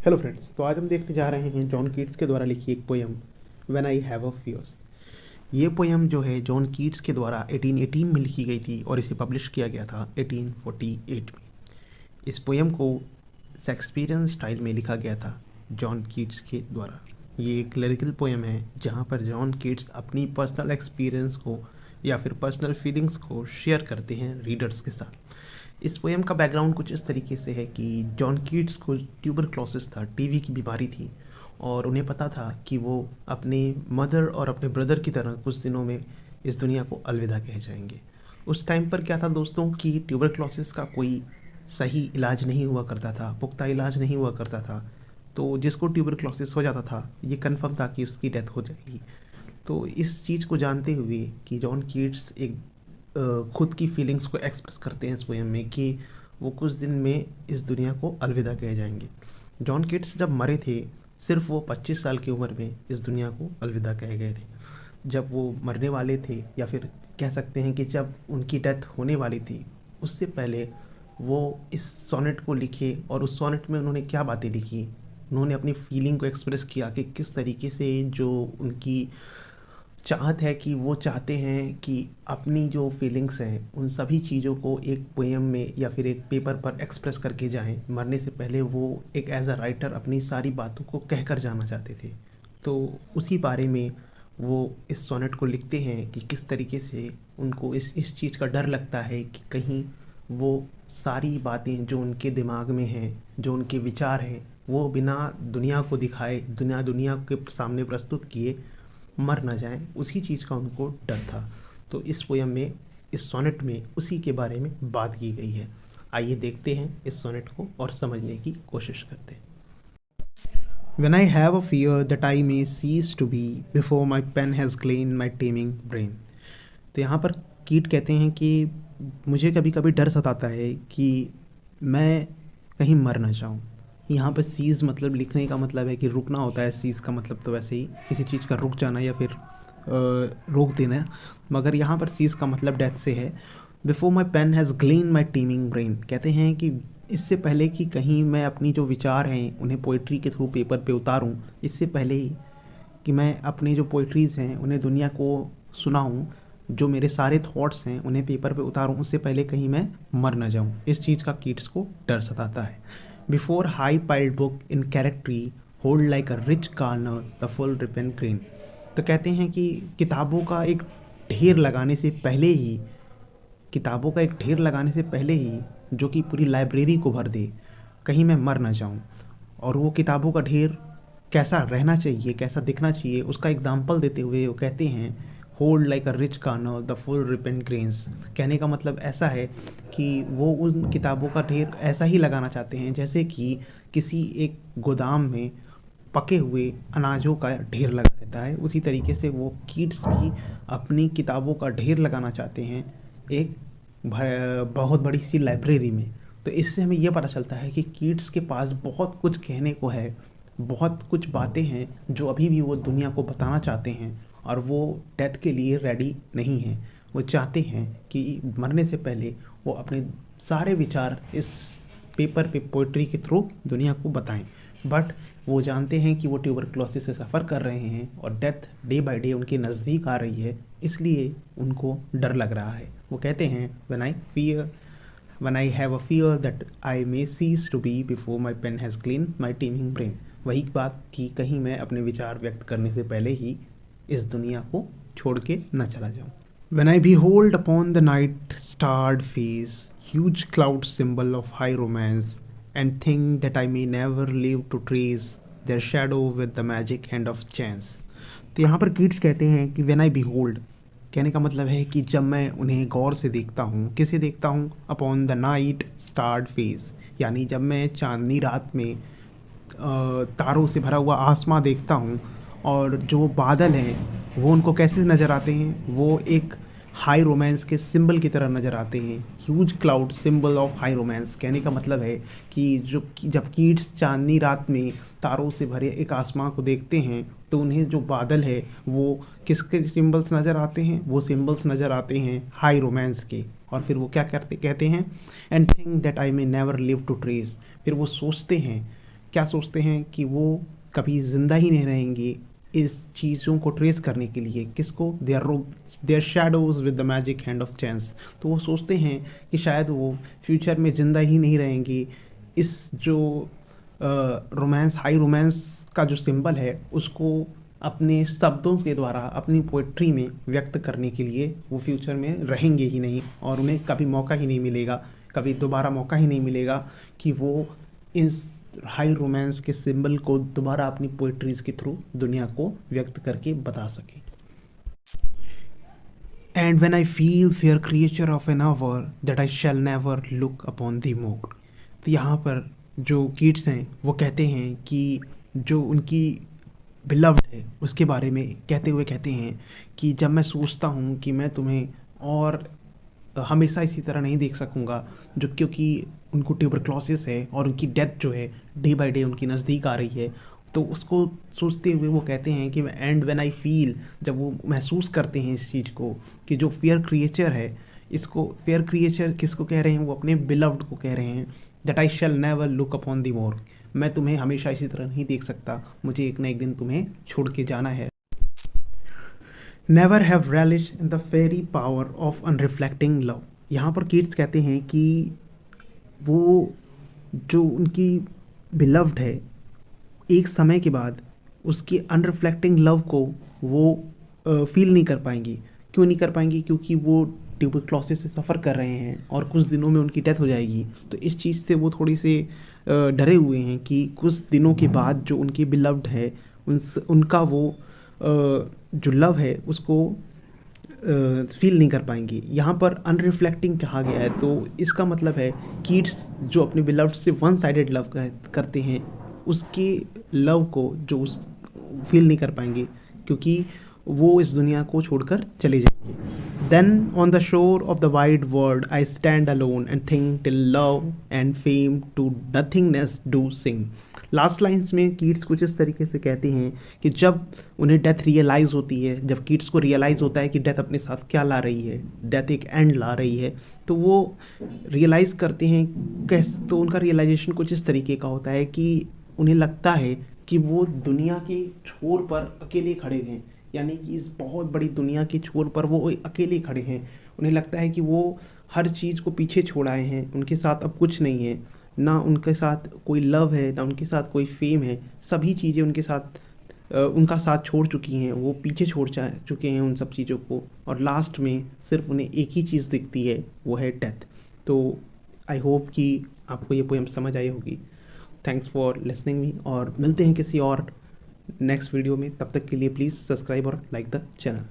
Hello friends, तो आज हम देखने जा रहे हैं जॉन कीट्स के द्वारा लिखी एक poem when I have a fierce. ये पोयम जो है जॉन कीट्स के द्वारा 1818 में लिखी गई थी और इसे पब्लिश किया गया था 1848 में। इस पोयम को शेक्सपियरियन स्टाइल में लिखा गया था जॉन कीट्स के द्वारा। ये एक लिरिकल पोयम है जहाँ पर जॉन कीट्स अपनी पर्सनल एक्सपीरियंस को या फिर पर्सनल फीलिंग्स को शेयर करते हैं रीडर्स के साथ। इस पोएम का बैकग्राउंड कुछ इस तरीके से है कि जॉन कीट्स को ट्यूबरक्लोसिस था, टीबी की बीमारी थी, और उन्हें पता था कि वो अपने मदर और अपने ब्रदर की तरह कुछ दिनों में इस दुनिया को अलविदा कह जाएंगे। उस टाइम पर क्या था दोस्तों कि ट्यूबरक्लोसिस का कोई सही इलाज नहीं हुआ करता था, पुख्ता इलाज नहीं हुआ करता था। तो जिसको ट्यूबरक्लोसिस हो जाता था ये कन्फर्म था कि उसकी डेथ हो जाएगी। तो इस चीज़ को जानते हुए कि जॉन कीट्स एक खुद की फीलिंग्स को एक्सप्रेस करते हैं इस पोएम में कि वो कुछ दिन में इस दुनिया को अलविदा कह जाएंगे। जॉन कीट्स जब मरे थे सिर्फ वो 25 साल की उम्र में इस दुनिया को अलविदा कह गए थे। जब वो मरने वाले थे, या फिर कह सकते हैं कि जब उनकी डेथ होने वाली थी, उससे पहले वो इस सोनेट को लिखे। और उस सोनेट में उन्होंने क्या बातें लिखी, उन्होंने अपनी फीलिंग को एक्सप्रेस किया कि किस तरीके से जो उनकी चाहत है कि वो चाहते हैं कि अपनी जो फीलिंग्स हैं उन सभी चीज़ों को एक पोएम में या फिर एक पेपर पर एक्सप्रेस करके जाएं। मरने से पहले वो एक एज अ राइटर अपनी सारी बातों को कह कर जाना चाहते थे। तो उसी बारे में वो इस सोनेट को लिखते हैं कि किस तरीके से उनको इस चीज़ का डर लगता है कि कहीं वो सारी बातें जो उनके दिमाग में हैं, जो उनके विचार हैं, वो बिना दुनिया को दिखाए, दुनिया के सामने प्रस्तुत किए मर ना जाएं। उसी चीज़ का उनको डर था। तो इस पोयम में, इस सोनेट में उसी के बारे में बात की गई है। आइए देखते हैं इस सोनेट को और समझने की कोशिश करते हैं। When I have a fear that I may cease to be before my pen has claimed my taming brain। तो यहाँ पर कीट कहते हैं कि मुझे कभी कभी डर सताता है कि मैं कहीं मर ना जाऊँ। यहाँ पर सीज़ मतलब लिखने का मतलब है कि रुकना होता है, सीज़ का मतलब तो वैसे ही किसी चीज़ का रुक जाना या फिर रोक देना, मगर यहाँ पर सीज़ का मतलब डेथ से है। Before my pen has gleaned my teeming brain, कहते हैं कि इससे पहले कि कहीं मैं अपनी जो विचार हैं उन्हें पोइट्री के थ्रू पेपर पे उतारूं, इससे पहले ही कि मैं अपनी जो पोइट्रीज़ हैं उन्हें दुनिया को सुनाऊं, जो मेरे सारे थॉट्स हैं उन्हें पेपर पे उतारूं, उससे पहले कहीं मैं मर ना जाऊं। इस चीज़ का कीट्स को डर सताता है। Before high piled book in charactery hold like a rich garner the full ripen grain. तो कहते हैं कि किताबों का एक ढेर लगाने से पहले ही, किताबों का एक ढेर लगाने से पहले ही जो कि पूरी लाइब्रेरी को भर दे, कहीं मैं मर ना जाऊं। और वो किताबों का ढेर कैसा रहना चाहिए, कैसा दिखना चाहिए, उसका एग्जाम्पल देते हुए वो कहते हैं hold like a rich garner the full repent grains. कहने का मतलब ऐसा है कि वो उन किताबों का ढेर ऐसा ही लगाना चाहते हैं जैसे कि किसी एक गोदाम में पके हुए अनाजों का ढेर लगा रहता है। उसी तरीके से वो कीट्स भी अपनी किताबों का ढेर लगाना चाहते हैं एक बहुत बड़ी सी लाइब्रेरी में। तो इससे हमें यह पता चलता है कि कीट्स के पास बहुत कुछ कहने को है, बहुत कुछ बातें हैं जो अभी भी वो दुनिया को बताना चाहते हैं, और वो डेथ के लिए रेडी नहीं हैं। वो चाहते हैं कि मरने से पहले वो अपने सारे विचार इस पेपर पे पोइट्री के थ्रू दुनिया को बताएं। बट वो जानते हैं कि वो ट्यूबरक्लोसिस से सफ़र कर रहे हैं और डेथ डे बाय डे उनके नज़दीक आ रही है, इसलिए उनको डर लग रहा है। वो कहते हैं when I have a fear that I may cease to be before my pen has cleaned my teeming brain। वही बात कि कहीं मैं अपने विचार व्यक्त करने से पहले ही इस दुनिया को छोड़ के न चला जाऊं। When I behold upon the night starred face huge cloud symbol of high romance and think that I may never live to trace their shadow with the magic hand of chance। तो यहाँ पर Keats कहते हैं कि when I behold, कहने का मतलब है कि जब मैं उन्हें गौर से देखता हूँ, किसे देखता हूँ, अपॉन द नाइट स्टार्ड फेस, यानी जब मैं चांदनी रात में तारों से भरा हुआ आसमां देखता हूँ, और जो बादल हैं वो उनको कैसे नज़र आते हैं, वो एक हाई रोमांस के सिंबल की तरह नज़र आते हैं। Huge cloud symbol of high romance, कहने का मतलब है कि जब कीट्स चांदनी रात में तारों से भरे एक आसमां को देखते हैं तो उन्हें जो बादल है वो किसके सिंबल्स नज़र आते हैं, वो सिंबल्स नज़र आते हैं हाई रोमांस के। और फिर वो क्या कहते हैं, and think that I may never live to trace. फिर वो सोचते हैं क्या सोचते हैं कि वो कभी ज़िंदा ही नहीं रहेंगे इस चीज़ों को ट्रेस करने के लिए। किसको? Their shadows with the magic hand of chance. तो वो सोचते हैं कि शायद वो फ्यूचर में ज़िंदा ही नहीं रहेंगे इस जो रोमांस, हाई रोमांस का जो सिंबल है उसको अपने शब्दों के द्वारा, अपनी पोएट्री में व्यक्त करने के लिए वो फ्यूचर में रहेंगे ही नहीं, और उन्हें कभी मौका ही नहीं मिलेगा, कभी दोबारा मौका ही नहीं मिलेगा कि वो इस हाई रोमांस के सिंबल को दोबारा अपनी पोएट्रीज के थ्रू दुनिया को व्यक्त करके बता सके। And when I feel fair creature of an hour that I shall never look upon thee more. तो यहाँ पर जो कीट्स हैं वो कहते हैं कि जो उनकी बिलव्ड है उसके बारे में कहते हुए कहते हैं कि जब मैं सोचता हूँ कि मैं तुम्हें और हमेशा इसी तरह नहीं देख सकूँगा, जो क्योंकि उनको ट्यूबरक्लोसिस है और उनकी डेथ जो है डे बाय डे उनकी नज़दीक आ रही है, तो उसको सोचते हुए वो कहते हैं कि एंड व्हेन आई फील, जब वो महसूस करते हैं इस चीज़ को कि जो फेयर क्रिएचर है, इसको फेयर क्रिएचर किसको कह रहे हैं? वो अपने बिलव्ड को कह रहे हैं, that I shall never look upon thee more. मैं तुम्हें हमेशा इसी तरह नहीं देख सकता, मुझे एक ना एक दिन तुम्हें छोड़ के जाना है। Never have relish in the faery power of unreflecting love. यहाँ पर कीट्स कहते हैं कि वो जो उनकी बिलव्ड है, एक समय के बाद उसकी अनरिफ्लेक्टिंग लव को वो फील नहीं कर पाएंगी। क्यों नहीं कर पाएंगी? क्योंकि वो ट्यूबरक्लोसिस से सफ़र कर रहे हैं और कुछ दिनों में उनकी डेथ हो जाएगी। तो इस चीज़ से वो थोड़ी से डरे हुए हैं कि कुछ दिनों के बाद जो उनकी बिलव्ड है उनका वो जो लव है उसको फील नहीं कर पाएंगी। यहाँ पर अनरिफ्लेक्टिंग कहा गया है, तो इसका मतलब है कीट्स जो अपने बिलव्ड से वन साइडेड लव करते हैं, उसके लव को जो उस फील नहीं कर पाएंगे क्योंकि वो इस दुनिया को छोड़कर चले जाएंगे। Then on the shore of the wide world I stand alone and think till love and fame to nothingness do sink. Last lines में कीट्स कुछ इस तरीके से कहते हैं कि जब उन्हें डेथ रियलाइज़ होती है, जब कीट्स को रियलाइज़ होता है कि डेथ अपने साथ क्या ला रही है, डेथ एक एंड ला रही है, तो वो रियलाइज़ करते हैं तो उनका रियलाइजेशन कुछ इस तरीके का होता है कि उन्हें लगता है कि वो दुनिया के छोर पर अकेले खड़े हैं, यानी कि इस बहुत बड़ी दुनिया के छोर पर वो अकेले खड़े हैं। उन्हें लगता है कि वो हर चीज़ को पीछे छोड़ आए हैं, उनके साथ अब कुछ नहीं है, ना उनके साथ कोई लव है, ना उनके साथ कोई फेम है, सभी चीज़ें उनके साथ उनका साथ छोड़ चुकी हैं, वो पीछे छोड़ चुके हैं उन सब चीज़ों को, और लास्ट में सिर्फ उन्हें एक ही चीज़ दिखती है, वो है डेथ। तो आई होप कि आपको ये पोएम समझ आई होगी। थैंक्स फॉर लिसनिंग मी, और मिलते हैं किसी और नेक्स्ट वीडियो में। तब तक के लिए प्लीज़ सब्सक्राइब और लाइक द चैनल।